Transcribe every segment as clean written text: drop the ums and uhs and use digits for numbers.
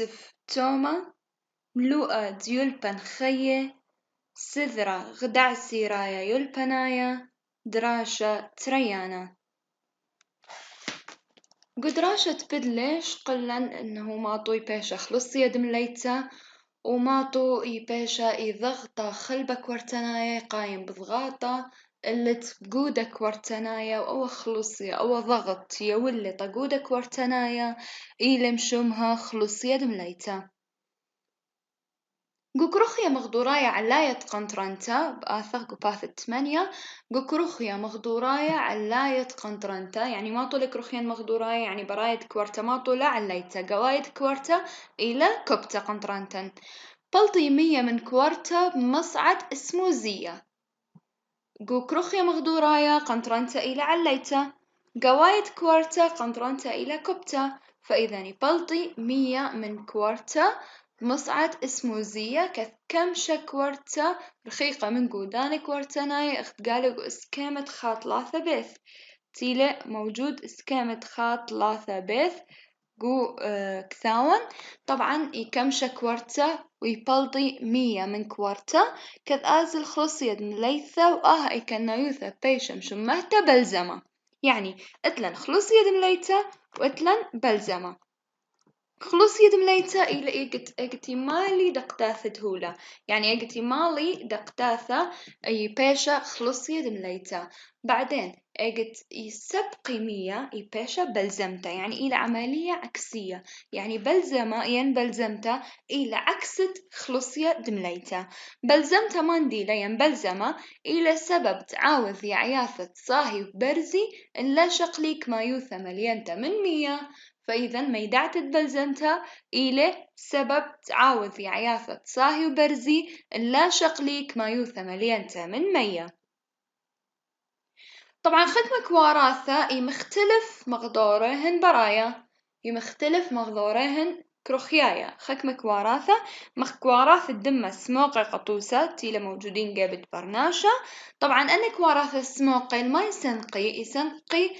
يوسف توما ملوءة ديولبن خيه سذرة غدع سيرايا يلبنايا دراشة تريانا. قدراشة تبدلش قلن إنه ماطو يباشا خلصية دمليتا وماطو يباشا يضغطا خلبك ورتنايا قايم بضغاطة اللي تقودك ورتنايا أو خلصية أو ضغط يولي تقودك ورتنايا إيلم شمها خلصية دمليتا. قكروخيا مغدورايا علاية قنطرنتا بآثر قباث الثمانية. قكروخيا مغدورايا علاية قنطرنتا يعني ما طول كروخيا مغدورايا يعني براية كورتا ما طول علايتا قوايد كورتا إلى كبتا قنطرنتا. بلطي 100 من كورتا بمصعد اسمه زية. قكروخيا مغدورايا قنطرنتا إلى علايتا قوايد كورتا قنطرنتا إلى كبتا. فإذا بلطي 100 من كورتا مصعد اسمه زية كمشة كورتا رخيقة من قودان كورتناي اختقالق اسكامة خاط لاثة بيث تيلة موجود اسكامة خاط لاثة بيث قو كثاون. طبعا يكمشة كورتا ويبلطي 100 من كورتا كذ آزل خلصية مليثة وآها إكنا يوثا بيشم شمهتا بلزمة يعني اتلن خلصية مليثة واتلن بلزمة. خلص يد مليتا إلى إجتي مالي دقتاثة دهولة يعني إجتي مالي دقتاثة أي باشا خلص يد مليتا. بعدين إجت يسبقي 100 يباشا بلزمته يعني إلى عملية عكسية يعني بلزمة ين بلزمته إلى عكسة خلص يد مليتا. بلزمته مانديلا ين بلزمة إلى سبب تعاوذ يعياثة صاهي وبرزي إلا شقليك ما يوثى مليانته من 100. فإذا ميدعت بلزمتها إلى سبب تعاوذ يعياثة صاهي وبرزي لا شقليك ما يوثى مليانته من 100. طبعا ختمك وراثة مختلف مقدورهن برايا يمختلف مقدورهن كروخيايا خكمك وراثة مخكواراث الدمة سموقي قطوسة تيلا موجودين قابل برناشة. طبعا أنك وراثة سموقي ما يسنقي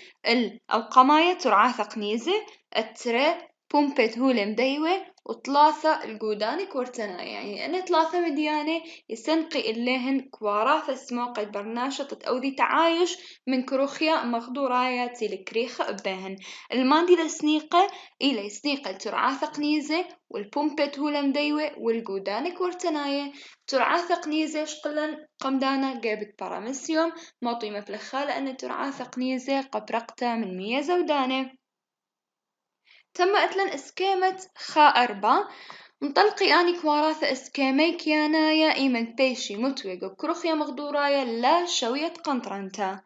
القماية ترعاثة قنيزة التري بومبت هولة مديوة وثلاثة الجودان كورتنا يعني أنا ثلاثة مديانة يسنقي اللهن كواراثة سموقي برناشة تتأوذي تعايش من كروخيا مغدورايات الكريخة أبهن الماندي لسنيقة إلى سنيقة ترعاثة قنيزة والبومبت هولة مديوة والجودان كورتناية. ترعاثة قنيزة شقلن قمدانا جابت برامسيوم معطي مفلخة لأن ترعاثة قنيزة قبرقتها من 100 زودانة. تم أتلن إسكامة خا 4 مطلقي آني كواراثة إسكامي كيانايا إيمن بيشي متويق كروخيا مغدورايا لا شوية قنطرنتا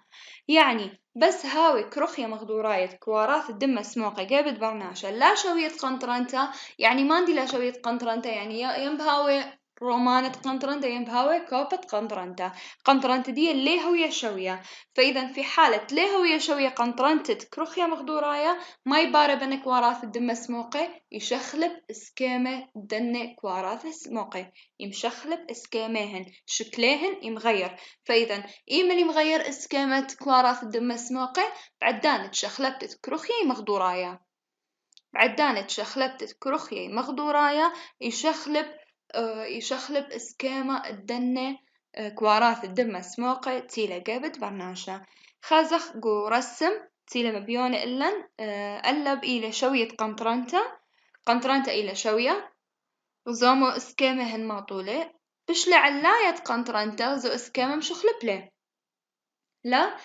يعني بس هاوي كروخيا مغدورايا كواراث الدم سموقي جابت برناشا لا شوية قنطرنتا يعني ما عندي لا شوية قنطرنتا يعني ينبهاوي رومانة قنطرنتا ينبهاوي كوبة قنطرنتا دي اللي هوية شوية. فإذا في حالة ليه هوية شوية قنطرنتا كروخيا مغدورايا ما يبارب أن كواراث الدم سموقي يشخلب إسكامة دنة كواراث سموقي يمشخلب إسكامهن شكلهن يمغير. فإذا إيمن يمغير إسكامة كواراث الدم سموقي بعدان تشخلبت كروخيا مغدورايا بعدان تشخلبت كروخيا مغدورايا يشخلب إسكامة الدنة كواراث الدم سموقي تيلا قابت برناشا. خازخ قو رسم تيلا مبيون إلن قلب إلى شوية قنطرنتا إلى شوية وزومو إسكامة هن ماطولة بش لعلاية قنطرنتا زو إسكامة مشخلب له لا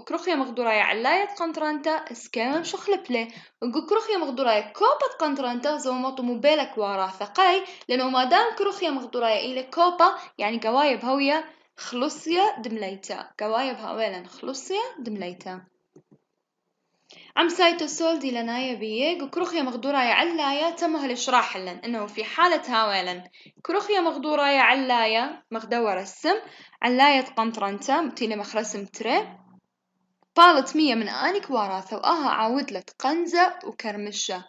كروخيا مغدورايا علاية قنطرنتا إسكامة مشخلب له وقو كروخيا مغدورايا كوبة قنطرنتا زو ماطو مبالك وراثة قاي لأنه ما دام كروخيا مغدورايا إلى كوبة يعني قوايب هوية خلصية دمليتا قوايب هوية خلصية دمليتا. عم سايتو سول دي لنايا بيه كروخيا مغدورايا علايا تمه الإشراح لن إنه في حالة هاويلن كروخيا مغدورايا علايا مغدور السم علاية قنطرنتا تيلي مخرسم تري بالت 100 من آنك وراثة وآها عاودلت قنزة وكرمشة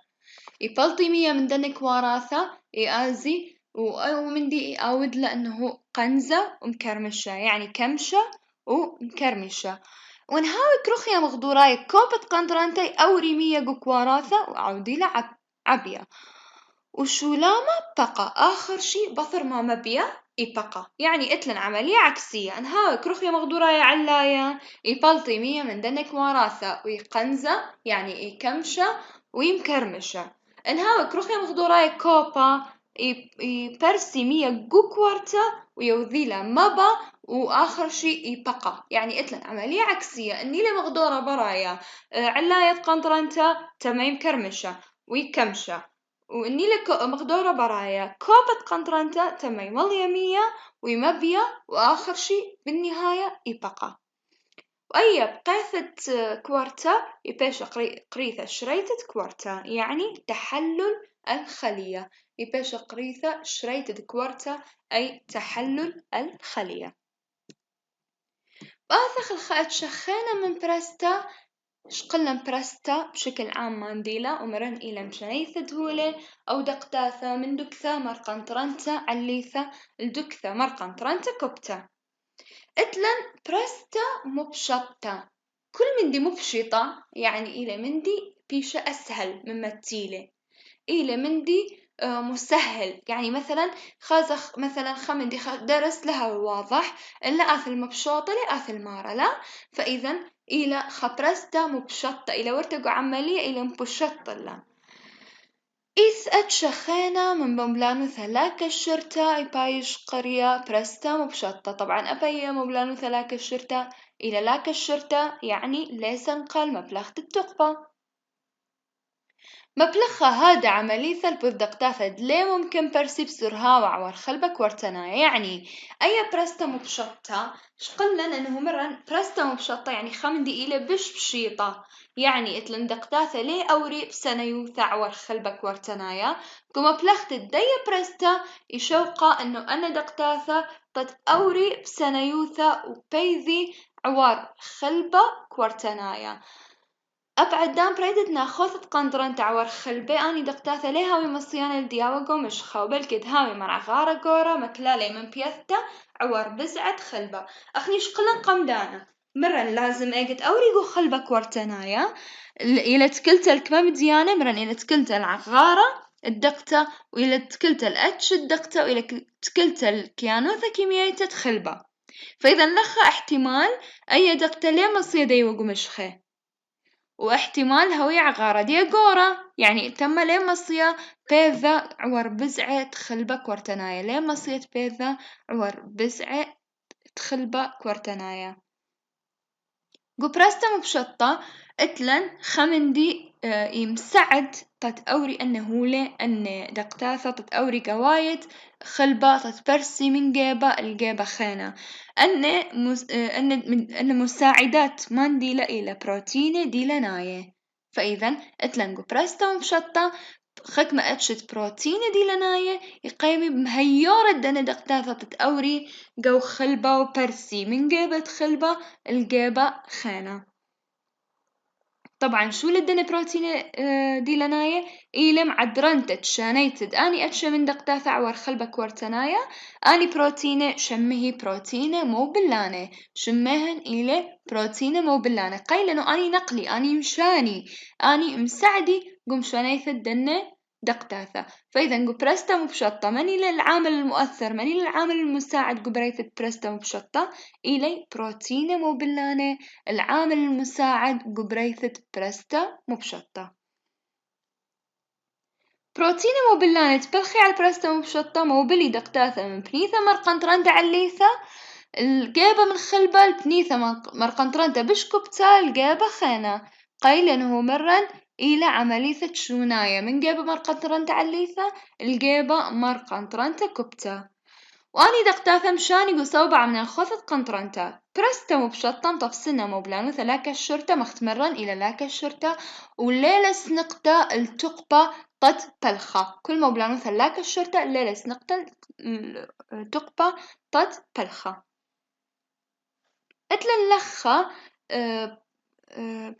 يبلطي 100 من دنك وراثة يآزي ومن دي يعاود لأنه قنزة ومكرمشة يعني كمشة ومكرمشة. ونهاوي كروخيا مغدوراي كوبة قنطرنتي أو ريمية قكواراثة وعودي عبية وشولاما بقى آخر شي بثر ما مبيا بقى، يعني إتلن عملية عكسية. أنها كروخيا مغدورة يا علايا يبلطي مية من دنك وراثة ويقنزة يعني يكمشة ويمكرمشة. أنها كروخيا مغدورة يا كوبا يبرسي مية جوكورتا ويوذيلا مبا وآخر شي يبقى، يعني إتلن عملية عكسية. النيلة مغدورة برايا علاية قنطرنتا تمام كرمشة ويكمشة، والنيلة مغدورة برايا كوبة قنطرنتا تمام مليمية ويمبيا وآخر شي بالنهاية يبقى. وأي بقيثة كوارتا يبيش قريثة شريطة كوارتا، يعني تحلل الخلية. يبيش قريثة شريطة كوارتا أي تحلل الخلية. وآثخ الخائت شخينا من برستا شقلن برستا بشكل عام مانديلا ومرن إلى مشانيثة دهولة أو دقتاثة من دكثة مرقنطرنتا عليثة الدكثة مرقنطرنتا كبتا. اتلن برستا مبشطة، كل من دي مبشطة يعني إلى من دي بيشة أسهل مما التيلة، إلى من دي مسهل، يعني مثلا خازخ مثلا خمندي درس لها واضح إلا آثل مبشوطة لآثل مارة لا، فإذا إلى خبرستا مبشطة إلى ورتقو عملية إلى مبشطة لا. إيث أتشخينا من بمبلانو ثلاك الشرطة إبايش قرية برستا مبشطة. طبعا أبايا مبلانو ثلاك الشرطة إلى لاك الشرطة يعني ليسن قال مبلغ التقبة. مبلغها هذا عملية البردقتافة ليه ممكن برسي بسرها وعور خلبك ورتنا، يعني أي برستا مبشطة شقلنا أنه مرة برستا مبشطة يعني خمدي إلى بشيطة، يعني إتلن دقتاثة ليه أوري بسنة يوثع عور خلبك ورتنايا. كما بلغت الدية برستا يشوقا أنه أنا دقتاثة قد أوري بسنة يوثع وبيذي عور خلبك ورتنايا. أبعد دام بريدت ناخذت قنطرن تعور خلبي أني دقتاثة ليها ومصيان الدياوغو مش خوبل كد هاوي مرع غارة جورا مكلالي من بيثتا عور بزعت خلبة أخنيش قلن قمدانا مرن لازم اجت أوريقو خلبك ورتنايا إلى تكلت الكمام ديانة مرن إلى تكلت العغارة الدقتة وإلى تكلت الأتش الدقتة وإلى تكلت الكيانوثة كيميائية خلبة. فإذا لخا احتمال أي دقتة ليه مصيدة يوغو مشخي واحتمال هوي عغارة دياغورا، يعني تم ليه مصيا بيذا عور بزعة تخلبة كورتنايا ليه مصية بيذا عور بزعة تخلبة كورتنايا. قبرستا مبشطة اتلن خمندي يمساعد تتأوري أنه لي أن دقتاثة تتأوري قوايد خلبة تتبرسي من جيبة الجيبة خانة أن مساعدات مانديلا إلى بروتين ديلا ناية. فإذا اتلن قبرستا مبشطة خكمة أتشت بروتين دي لناية يقيمي بمهيورة دنا دقتاثة تتأوري جو خلبة وبرسي من جيبة خلبة الجيبة خانة. طبعا شو لدنا بروتين دي لناية إيلم عدرنتت شانيتد أني أتشا من دقتاثة عور خلبة كورتناية أني بروتين شمهي بروتين مو بلانة شمهن إلي بروتين مو بلانة قيلنو أني نقلي أني مشاني أني مساعدي قم شانيث الدنة دقتاثة. فإذا قبرستا مبشطة مني للعامل المؤثر مني للعامل المساعد قبريثة برستا مبشطة إلي بروتين مو بلانة العامل المساعد قبريثة برستا مبشطة. بروتين مو بلانة تبلخي على برستا مبشطة مو بلي دقتاثة من بنيثة مرقنطرنتا عليثة الجيبة من خلبة البنيثة مرقنطرنتا بشكبتا الجيبة خانة قيل أنه مرن إلى عملية شوناية من جيبة مرقنطرنتا عليثة الجيبة مرقنطرنتا كبتا. وأني دقتاثة مشاني قصوبة من الخوثة قنطرنتا برستا مبشطة تفصلنا مبلانوثة لاك الشرطة مختمرا إلى لاك الشرطة والليلة سنقطة التقبة قد بلخة كل مبلانوثة لاك الشرطة الليلة سنقطة التقبة قد بلخة. اتل اللخة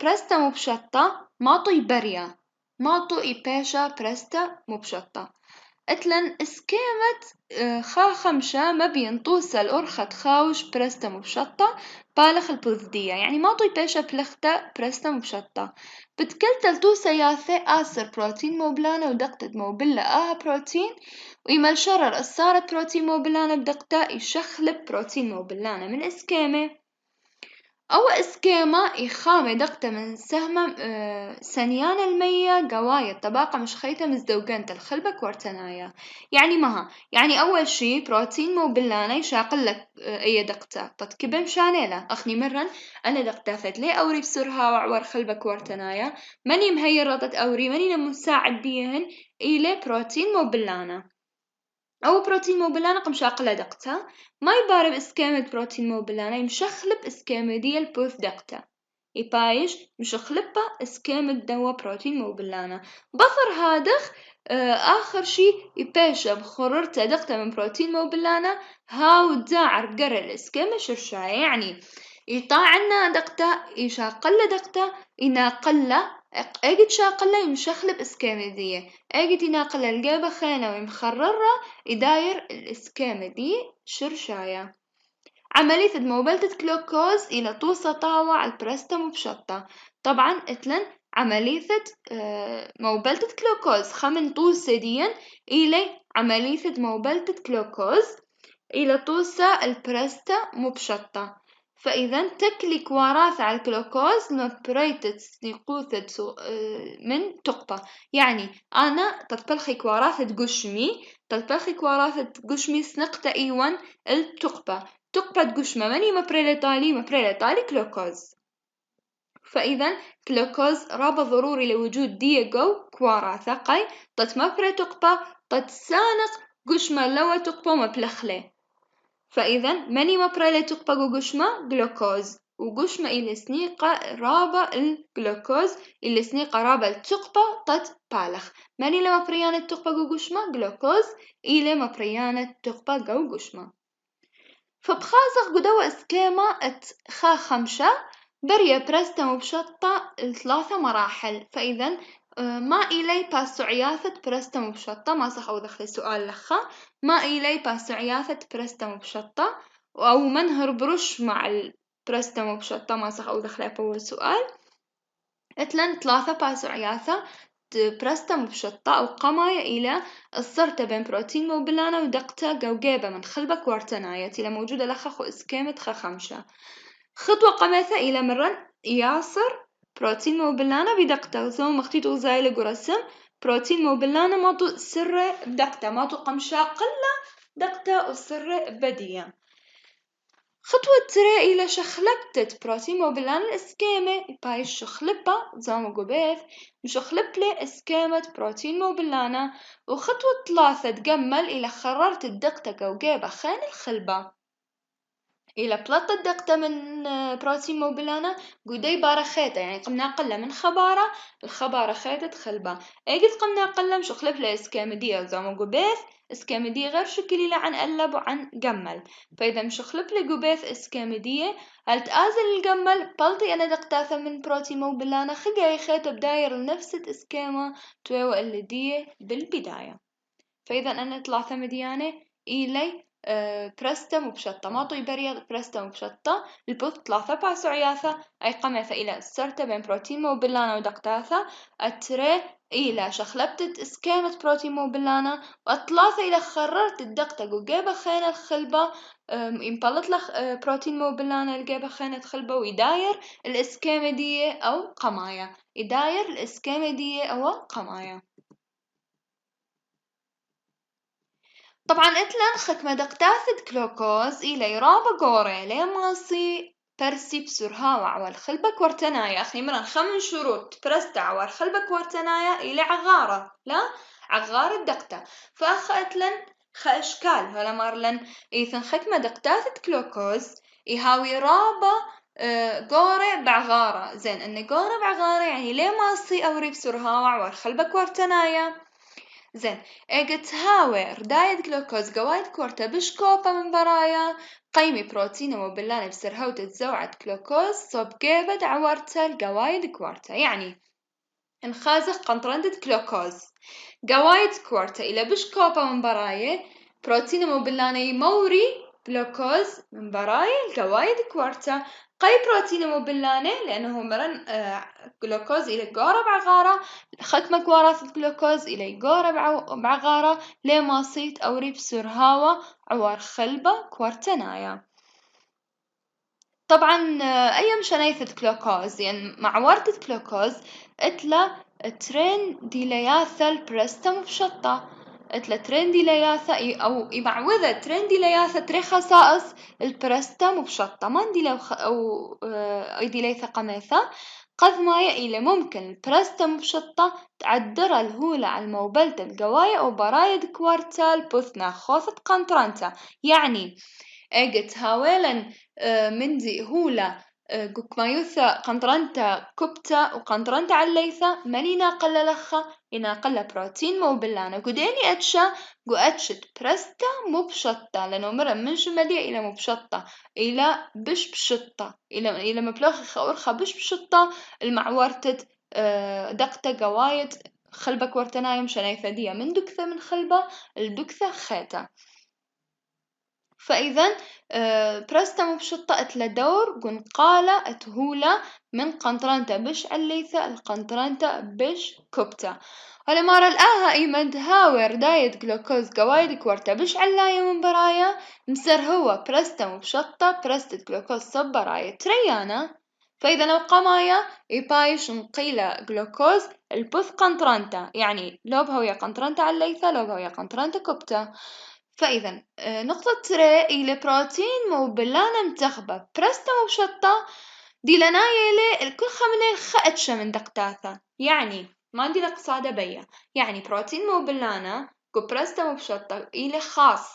برستا مبشطة ماطو يبريا ماطو إباشا برستا مبشطة اتلن اسكيمة خا خمشة ما بينطوسة الأرخة خاوش برستا مبشطة بالخ البوذدية، يعني ما طي بيشة بلختا برستا مبشطة بتكل تلتوسة ياثي آسر بروتين موبلانة ودقتد موبلة بروتين ويمال شرر الصارت بروتين موبلانة بدقتا يشخلب بروتين موبلانة من اسكيمة أو إسكيما إخامة دقتة من سهمة سنيان المية قوايا الطباقة مش خيطة مزدوجين الخلبة كورتنايا، يعني مها يعني أول شي بروتين مو بلانة يشاقلك أي دقتة تتكبم شانيلا أخني مرن أنا دقتافت لي أوري بسرها وعور خلبة كورتنايا ماني مهي رضت أوري ماني مساعد بيهن إلي بروتين مو بلانة أو بروتين مو بلانة قم شاقلة دقتا ما يبارب إسكامة بروتين مو بلانة يمشخلب إسكامة ديال بوث دقتا يبايش مشخلبة إسكامة دوا بروتين مو بلانة بصر هادخ آخر شي يباشا بخررتا دقتا من بروتين مو بلانة هاو داعر قرر الإسكامة شرشاية يعني يطاعنا دقتا يشاقلة دقتا يناقلة اجد شاقلة يمشخلب إسكامة دي اجد يناقلة الجابة خانة ويمخررة يداير الإسكامة دي شرشاية عملية موبلة كلوكوز إلى توصى طاوة البرستا مبشطة طبعا اتلن عملية موبلة كلوكوز خمن توصى ديا إلى عملية موبلة كلوكوز إلى توصى البرستا مبشطة فإذا تكلك وراث على الكلوكوز لما بريتت سنيقوثة من تقبة يعني أنا تطبخي وراثة قشمي تطبخي وراثة قشمي سنقطة إيوان التقبة تقبة قشمة ماني مبريلة طالي كلوكوز فإذا كلوكوز رابط ضروري لوجود ديجو كوراثة قاي تتمبري تقبة تتسانق قشمة لو تقبة مبلخلة فإذا ماني مبريلة تقبة قشمة جلوكوز وقشمة إلى سنيقة رابع الجلوكوز إلى سنيقة رابع التقبة بالخ ماني لما بريانة تقبة قشمة جلوكوز إلى مبريانة تقبة قشمة فبخازق قدوة اسكيما خا خمشة بريا برستا مبشطة ثلاثة مراحل فإذا ما إلي باسو عياثة برستا مبشطة ما صح أو دخلي سؤال لخا ما إلي باسو عياثة برستا مبشطة أو منهر برش مع البرستا مبشطة ما صح أو دخلي أول سؤال اتلن ثلاثة باسو عياثة برستا مبشطة أو قماية إلى الصرت بين بروتين موبلانة ودقتا قوقيبة من خلبة كوارتناية إلى موجودة لخخ وإسكيمة خمشة خطوة قماثة إلى مرن ياسر بروتين موبلانة بدقتا وزو مختيتو زايلة قرسم بروتين موبلانة ماتو سر بدقتا ماتو قمشا قلة دقتا وسر بدية خطوة ترى إلى شخلبتت بروتين موبلان الإسكيمة باي الشخلبة زامو قبيث مشخلبلة إسكيمة بروتين موبلانة وخطوة ثلاثة تجمل إلى خررت الدقتة وجيبة خان الخلبة إلى بلطة الدقتة من بروتين موبلانة قدي بارخيتة يعني قمنا قلة من خبارة الخبارة خيتة خلبة اجد قمنا قلة مشخلبلة إسكيمة دي زامو قبيث اسكامدية غير شكلي عن قلب وعن جمل فإذا مشخلب لي قبيث اسكامدية هل تآزل الجمل بلطي أنا دقتاثة من بروتين مو بلانا خجاي خيط بداير نفس اسكاما تويو اللدية بالبداية فإذا أنا ثلاثة مديانة إلي برستا مبشطة ما طي بريض برستا مبشطة البث ثلاثة باسو عياثة أي قمثة إلى السرتة بين بروتين مو بلانا ودقتاثة التري إلى شخلبتة إسكامة بروتين مو بلانا وثلاثة إلى خررت الدقتة قوجيبة خينة الخلبة ينبلط لخ بروتين مو بلانا الجيبة خينة خلبة ويداير الإسكامة دي أو قماية يداير الإسكامة دي أو قماية طبعا اتلن خكمة دقتاثد كلوكوز إلى رابا قوري لي ماسي برسي بسرها وعوال خلبة كورتنايا أخي مرن خمن شروط برست عوال خلبة كورتنايا إلى عغارة لا عغارة دقتة فأخ اتلن خأشكال هلا مرلن إيثن خكمة دقتاثد كلوكوز يهاوي رابا قوري بعغارة زين إن قوري بعغارة يعني ليه ماسي أوري بسرها وعوال خلبة كورتنايا زين اجت هاوي رداية جلوكوز قوايد كورتا بشكوبة من برايا قيمي بروتين وبلانة بسرها وتتزوعد جلوكوز صوب جيبة عورتا القوايد كورتا يعني انخازق قنطرندة جلوكوز قوايد كوارتا إلى بش كوبا من براية بروتين مبلاني موري جلوكوز من براية القوايد كوارتا قي بروتين مبلاني لأنه مرن جلوكوز إلى جورة بعغارة ختمة كوارث الجلوكوز إلى جورة بعغارة ليه ماسيت أوري بسرهاوة عوار خلبة كوارتنايا. طبعا أيام شنيثة كلوكوز يعني مع وردة كلوكوز اتلا ترين ديلياثا البرستم بشطة اتلا ترين ديلياثا أو معوذة ترين ديلياثا تري خصائص البرستم بشطة ما ندي أو ديليثا قميثة قد ما إلى ممكن البرستم بشطة تعدر الهولة على الموبلة القواية أو برايد كوارتال بوثنا خوثة قنطرانتا يعني اجت هاويلا مندي هولا قكمايوثا قنطرنتا كبتا وقنطرنتا عليثا مانينا قل لخا إنا قل بروتين مو بلانا قديني أتشا قو أتشت برستا مو بشطة لأنه مرة من شمالية إلى مو بشطة إلى بش بشطة إلى مبلغ خورخا بش بشطة المعورتت دقتا قوايد خلبك ورتنايم شنايفة ديا من دكثة من خلبة الدكثة خيتا. فإذا برستا بشطة اتلا دور قنقالة اتهولا من قنطرانتا بش عليثة القنطرانتا بش كبتا ولا مرة الآها إيمد هاور دايت جلوكوز قوايد كورتا بش علاية من برايا مصر هو برستا بشطة برستة جلوكوز صب برايا تريانا فإذا لو قمايا إيبايش نقيلة جلوكوز البث قنطرانتا يعني لو بهوية قنطرانتا عليثة لو بهوية قنطرانتا كبتا. فإذا نقطة تري إلى بروتين مو بلانا متخبة برستا مو بشطة دي لنا يلي الكل خمني خأتشا من دقتاثا يعني ما عندي لك صادة بيا يعني بروتين مو بلانا كو برستا مو بشطة إلى خاص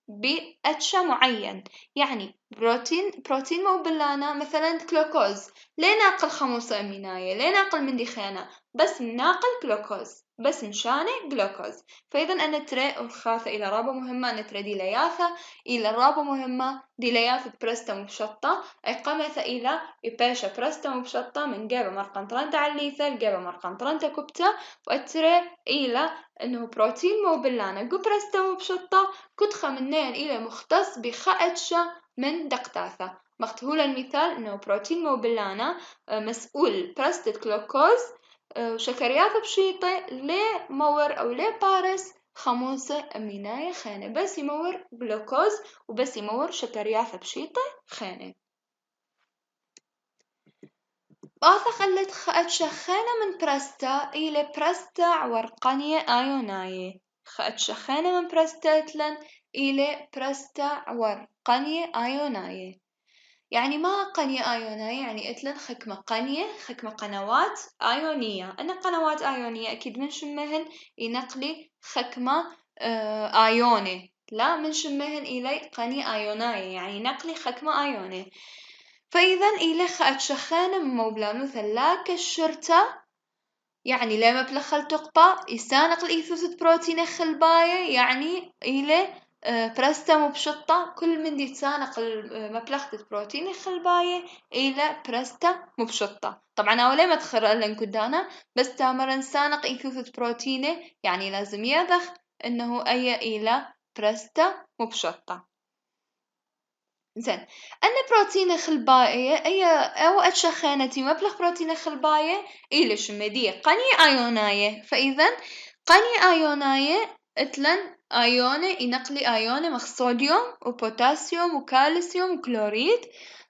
بأتشا معين يعني بروتين مو بلانا مثلا جلوكوز ليه ناقل خموصة أميناية ليه ناقل من دي خيانة بس ناقل جلوكوز بس مشانه جلوكوز. فإذا أنا تري الخاثة إلى رابة مهمة أنا تري ديلياثة إلى رابة مهمة ديلياثة برستا مبشطة أي قمثة إلى إباشة برستا مبشطة من جابة مرقنطرنتا عليثة الجابة مرقنطرنتا كبتة وأتري إلى إنه بروتين مو بلانا جو برستا مبشطة كتخة منين إلى مختص بخأتشة من دقتاثة مختهول المثال إنه بروتين مو بلانا مسؤول برستة جلوكوز وشكريات بشيطة ليه مور أو ليه بارس خموسة أميناية خانة بس يمور جلوكوز وبس يمور شكريات بشيطة خانة. باثا خلت خأتشا خانة من برستا إلى برستا ورقانية آيوناية خأتشا خانة من برستا تلن إلى برستا ورقانية آيوناية يعني ما قنية آيونية يعني إتلن خكمة قنية خكمة قنوات آيونية أنا قنوات آيونية أكيد من شمهن ينقلي خكمة آيونة لا من شمهن إلي قنية آيونية يعني نقلي خكمة آيونة. فإذا إلي أتشخان موبلانو ثلاك الشرطة يعني لما بلخل تقبع يستانق الإيثوث بروتين خلباية يعني إلي برستا مبشطة كل من دي تسانق مبلغة بروتين خلباية إلى برستا مبشطة. طبعا أولي ما تخرق لن كدانا بس تامرن سانق إيثوث بروتين يعني لازم يدخ إنه أي إلى برستا مبشطة. زين أن بروتين خلباية أي أو أتشخانتي مبلغ بروتين خلباية إيلش مدية قني آيوناية فإذا قني آيوناية إتلن آيونة ينقلي آيونة مخ صوديوم وبوتاسيوم وكالسيوم وكلوريد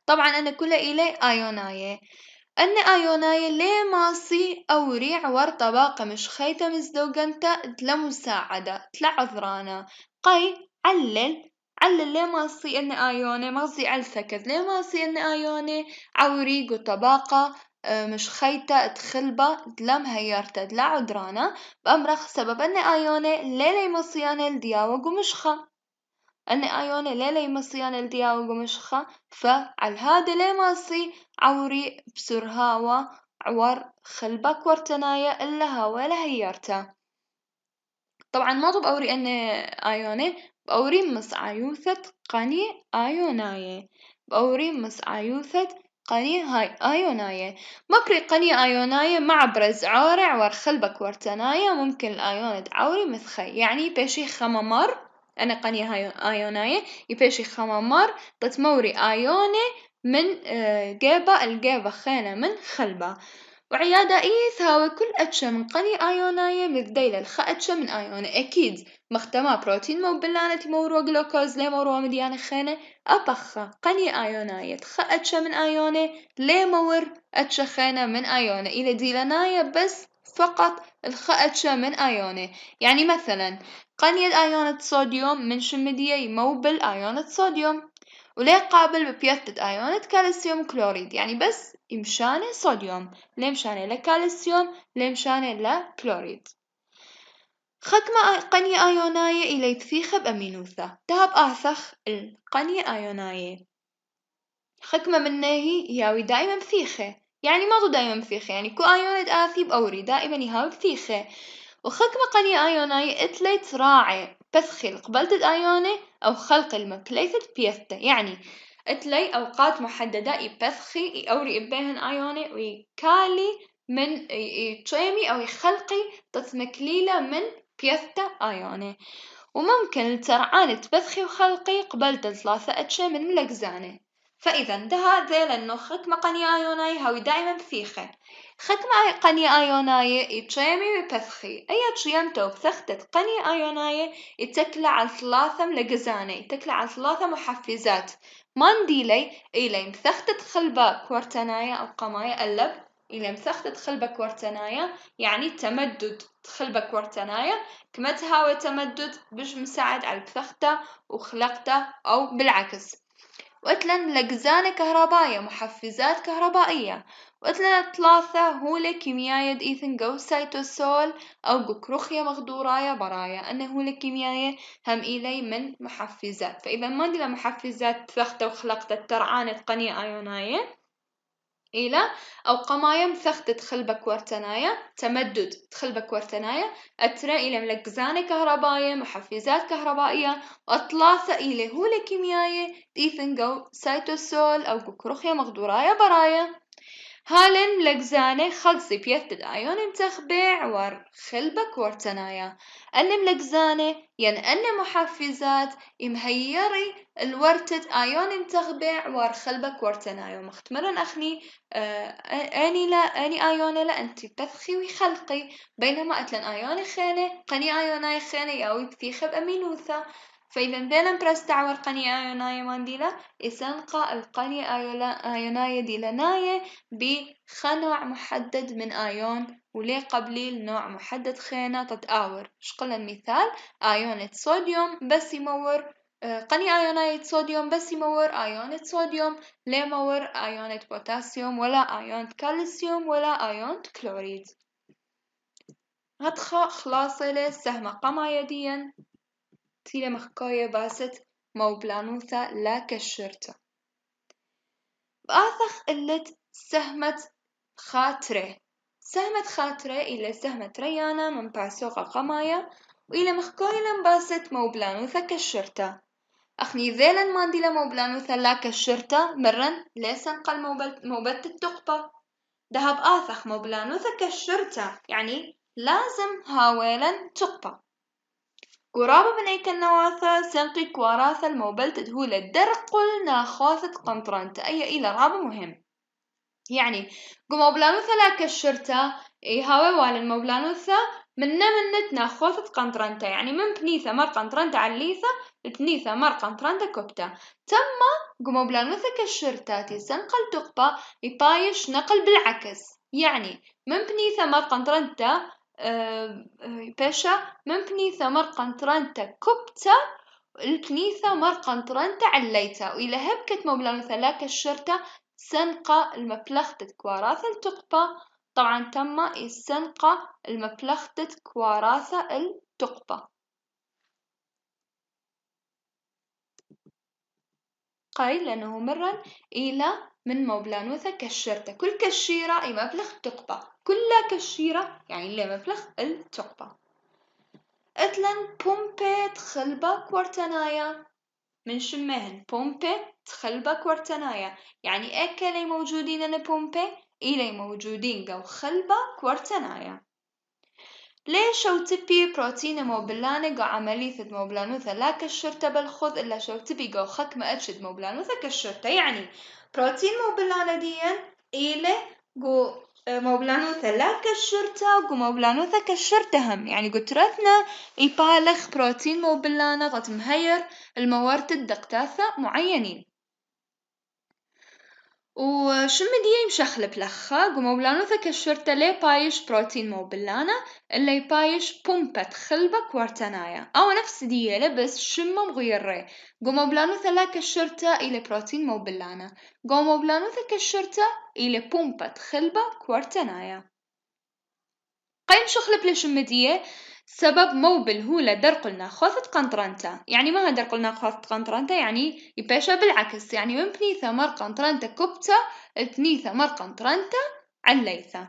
طبعا أنا كله إلي آيوناية أن آيوناية ليه ماسي أوري عور طباقة مش خيطة مزدوجنتا تلا مساعدة تلا عذرانا قي علل ليه ماسي أن آيونة مغزي على السكز ليه ماسي أن آيونة عوري طباقة مش خيطة تخلبة دلم هيارتا دلا عذرانا بأمرخ سبب أن آيونة ليه مصيانة الدياوج ومشخة أن آيونة ليه مصيانة الدياوج ومشخة فعل هذا ليه ماسي عوري بسرهاوة عور خلبك ورتنايا إلا هوا لهيارتا. طبعا ما طب أوري أن آيونة بأوري مس عيوثة قني آيوناية بأوري مس عيوثة قني هاي آيوناية مقري قني آيوناية مع برز عورع ورخلبة كورتناية ممكن الآيون تعوري مثخي يعني بيشي خممر أنا قني هاي آيوناية يبيشي خممر تتموري آيونة من جيبة الجيبة خينة من خلبة وعيادة إيث هاوي كل أتشة من قني آيوناية مذديلة الخ أتشة من آيونة أكيد مختما بروتين مو بلانة مورو جلوكوز لي مورو مديانة خينة أبخة قني آيوناية خ أتشة من آيونة لي مور أتشة خينة من آيونة إلى ديلاناية بس فقط الخ أتشة من آيونة يعني مثلا قنية آيونة صوديوم من شمدية يموبل آيونة صوديوم وليه قابل ببيتة آيونة كالسيوم كلوريد يعني بس يمشانه صوديوم ليه مشانه لكالسيوم ليه مشانه لكلوريد خكمة قنية آيوناية إلى بثيخة بأمينوثة دهب آثخ القنية آيوناية خكمة منه يهاوي دائما بثيخة يعني ما دائما بثيخة يعني كو آيونة آثي بأوري دائما يهاوي بثيخة وخكمة قنية آيوناية إتلي تراعي بثخي قبلت الآيونة أو خلق المكليثة بيثته يعني إتلي أوقات محددة يبثخي يأوري إبيهن آيونة ويكالي من يتشيمي أو يخلقي تثمكليلة من بيثته آيونة وممكن الترعان تبثخي وخلقي قبل 3 أتشي من ملقزانة فإذا ده ذيل إنه خكمة قنية آيوناي هاوي دائما بثيخة خكمة قنية آيوناي يتشيمي ويبثخي أي تشيمتو بثختة قنية آيوناي يتكلى على 3 ملقزانة يتكلى على 3 محفزات مانديلي إلي مثختة خلبة كورتنايا أو قمايا اللب إلي مثختة خلبة كورتنايا يعني تمدد خلبة كورتنايا كما تهاوي تمدد بش مساعد على بثخته وخلقته أو بالعكس وإتلن لجزانة كهربائية محفزات كهربائية وإتلن 3 هولة كيميائية إيثن جو سيتوسول أو جكروخيا مخدورايا برايا أنه هولة كيميائية هم إلي من محفزات فإذا ما عندنا محفزات بثخته وخلقته ترعانة قنية آيوناية إلى أو قماية مثختة خلبة كورتنايا تمدد خلبة كورتنايا أترى إلى ملقزانة كهربائية محفزات كهربائية وثلاثة إلى هولة كيميائية ديثنجو سيتوسول أو كوكروخيا مخدورايا برايا هالن ملقزانة خلصي بيثد آيون متخبع ور خلبة كورتنايا أن ملقزانة ين أن محفزات مهيري الورتد آيون متخبع ور خلبة كورتنايا مختمرا أخني أني لا أني آيون لا أنت بثخي وخلقي بينما أتلن آيون خانة قني آيوناي خانة ياوي بثيخب أمينوثة فإذا ذيلا برستعور قني آيوناي مانديلا إسنقى القني آيوناي ديلاناي بخنوع محدد من آيون وليه قبليل نوع محدد خينة تتآور شقل المثال آيونة صوديوم بس يمور قني آيوناية صوديوم بس يمور آيونة صوديوم ليه مور آيونة بوتاسيوم ولا آيونة كالسيوم ولا آيونة كلوريد هتخا خلاصة لسهمة قما يديا تيلة مخكاية باست مو بلانوثة لا كشرته بآثخ قلت سهمة خاطرة إلى سهمة ريانا من باسوغة قمايا وإلى مخكايلا باست مو بلانوثة كشرته أخني ذيلا مانديلا مو بلانوثة لا كشرته مرن ليسن قل موبت التقبة دهب آثخ مو بلانوثة كشرته يعني لازم هاويلا تقبة قرابة من أيك النواثة سنقي كواراثة الموبل تدهول الدرقل ناخوثة قنطرانته أي إلى رابة مهم يعني قموبلانوثة لا كشرته هاوي والموبلانوثة منت ناخوثة قنطرانته يعني من بنيثة مر قنطرانته عليثة بنيثة مر قنطرانته كبته تم قموبلانوثة كشرتاتي سنقل تقبة يبايش نقل بالعكس يعني من بنيثة مر قنطرانته باشا من بنيثة مر قنطرانته كبته الكنيثة مر قنطرانته عليته وإلى هبكت موبلانوثة لا كشرته سنقى المفلختة كواراثة التقبة طبعا تم السنقى المفلختة كواراثة التقبة قايل لأنه مرا إلى من موبلانوثة كشرته كل كشيرة أي مفلخ تقبة كل كشيرة يعني اللي مفلخ التقبة أتلن بومبيت خلبة كورتنايا من شمهن بومبي تخلبة كورتنايا، يعني أكلي موجودين أنا بومبي إلي موجودين جو خلبة كورتنايا. ليش شو تبي بروتين موبلانة جو عملية موبلانوثا لا كشرته بالخض إلا شو تبي جو خك ما أتشد موبلانوثا كشرته، يعني بروتين موبلانة ديا إلي جو موبلانوثا لا كشرته جو موبلانوثا كشرتهم، يعني قلت رثنا يبالغ بروتين موبلانة غت مهير الموارد الدقتاثة معينين. وشم دي مشخلب لخا قمو بلانوثا كشرتا لي بايش بروتين مو بلانا اللي بايش بومبة خلبة كوارتنايا أو نفس دي لبس شمة مغيرة قمو بلانوثا لا كشرتا إلى بروتين مو بلانا قمو بلانوثا كشرتا إلى بومبة خلبة كوارتنايا. قيم شخلب لشمدية سبب موبل هو لدرقلنا خوثة قنطرنتا، يعني ما درقلنا خوثة قنطرنتا يعني يباشا بالعكس، يعني من بني ثمر قنطرنتا كبتا بني ثمر قنطرنتا عليثا.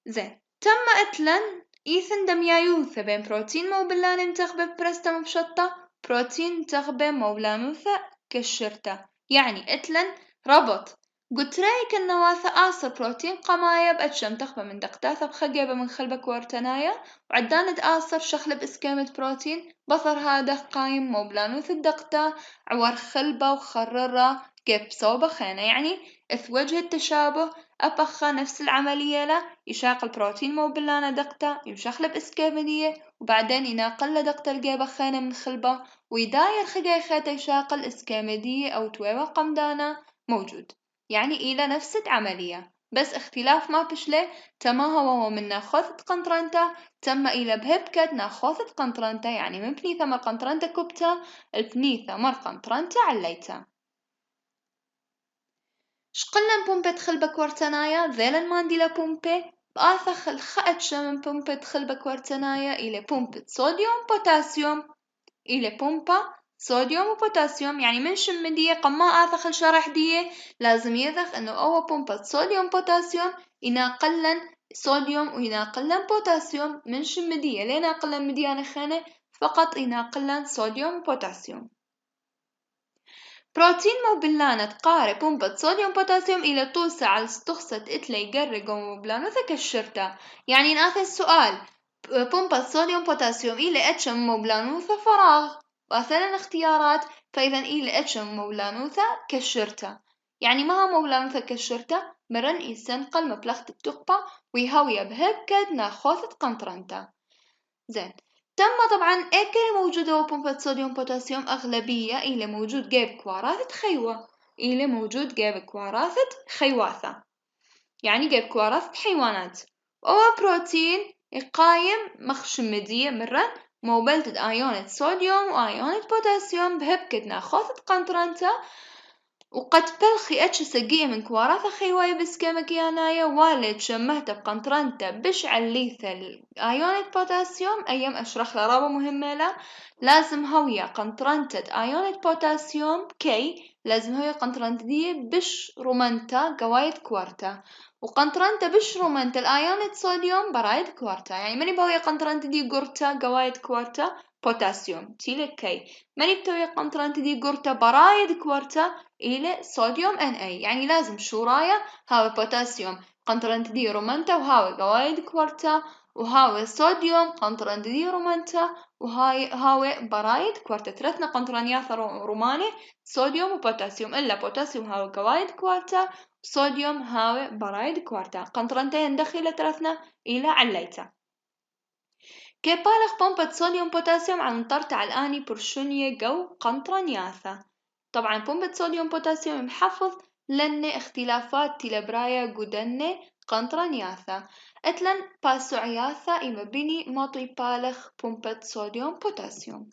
زين تم اتلن ايثن دميايوثا بين بروتين موبلان انتخبه برستا مبشطة بروتين تخبه موبلانوثا كشرتا، يعني اتلن ربط قلت رايك النواثا آصر بروتين قماية بأتشم تخبى من دقتاثة بخجبة من خلبة كورتنايا وعدانت آصر شخلب إسكامة بروتين بصر هذا قايم موبلانوث الدقتا عور خلبة وخررة جيب صوبة خانة، يعني إث وجه التشابه أبخى نفس العملية له يشاق البروتين موبلانا دقتا يشخلب إسكامدية وبعدين يناقل دقتا الجيبة خانة من خلبة ويداير خجاي خاتي شاق الإسكامدية أو تويبة قمدانا موجود، يعني إلى نفس العملية بس اختلاف ما بشله تما هو من ناخذة قنطرنتا تم إلى بهبكت ناخذة قنطرنتا، يعني من بني ثمر قنطرنتا كبتا البني ثمر قنطرنتا عليتا. شقلنا بومبة خلبة كورتنايا ذيلا مانديلا بومبة بآثخ الخأتشا من بومبة خلبة كورتنايا إلى بومبة صوديوم بوتاسيوم إلى بومبا صوديوم وبوتاسيوم، يعني من شمدية قما آثخ الشرح دي لازم يذخ إنه أول بومبا صوديوم بوتاسيوم يناقلن صوديوم ويناقلن بوتاسيوم من شمدية لين أقلن مديانة خانة فقط يناقلن صوديوم وبوتاسيوم. بروتين موبلانة تقارب بومبة صوديوم بوتاسيوم إلى توسع على استخصت إتلي يقرق موبلانة كشرتا، يعني ناثي السؤال بومبة صوديوم بوتاسيوم إلى أتشم موبلانوثة فراغ وأثناء الاختيارات فإذا إلى أتشم موبلانوثة كشرتا، يعني ما موبلانوثة كشرتا مرن إيسان قل مبلغت التقبة ويهوي بهبكد ناخوثة قنطرنتا. زين تم طبعا اكل موجودة بومبة صوديوم بوتاسيوم أغلبية إلى موجود جيب كواراثة خيوة إلى موجود جيب كواراثة خيواثة، يعني جيب كواراثة حيوانات أو بروتين يقايم مخشمدية مرة موبلة آيونة صوديوم وآيونة بوتاسيوم بهبكة ناخوثة قنطرنتا وقد بلخي أتش سقية من كواراثة خيواي بسكامك يانايا والد شمهت بقنطرنتا بشعل ليثل آيونة بوتاسيوم أيام أشرح لرابة مهمة لا لازم هوية قنطرنتا آيونة بوتاسيوم كي لازم هوية قنطرنتا دي بش رومانتا قوايد كوارتا وقنطرنتا بش رومانتا الآيونة صوديوم برايد كوارتا، يعني ماني بهوية قنطرنتا دي قرتا قوايد كوارتا بوتاسيوم تيلك كي ماني بتوية قنطرنتا دي قرتا برايد كوارتا إلى صوديوم Na، يعني لازم شورايا هاوي بوتاسيوم قنطرنت دي رومانتا وهاوي قوايد كوارتا وهاوي صوديوم قنطرنت دي رومانتا وهاوي برايد كوارتا، ثلاثنا قنطرانيات روماني صوديوم وبوتاسيوم إلا بوتاسيوم هاوي قوايد كوارتا صوديوم هاوي برايد كوارتا قنطرنتين دخيلة ثلاثنا إلى عليتا. كيبالغ بومبة صوديوم بوتاسيوم عن طرتع الآني برشونية جو قنطرانياثا. طبعا بومبة صوديوم بوتاسيوم محفظ لن اختلافات تلبرايا جودن قنطرانياثا اتلن باسوعياثا إما بني ماطي بالغ بومبة صوديوم بوتاسيوم.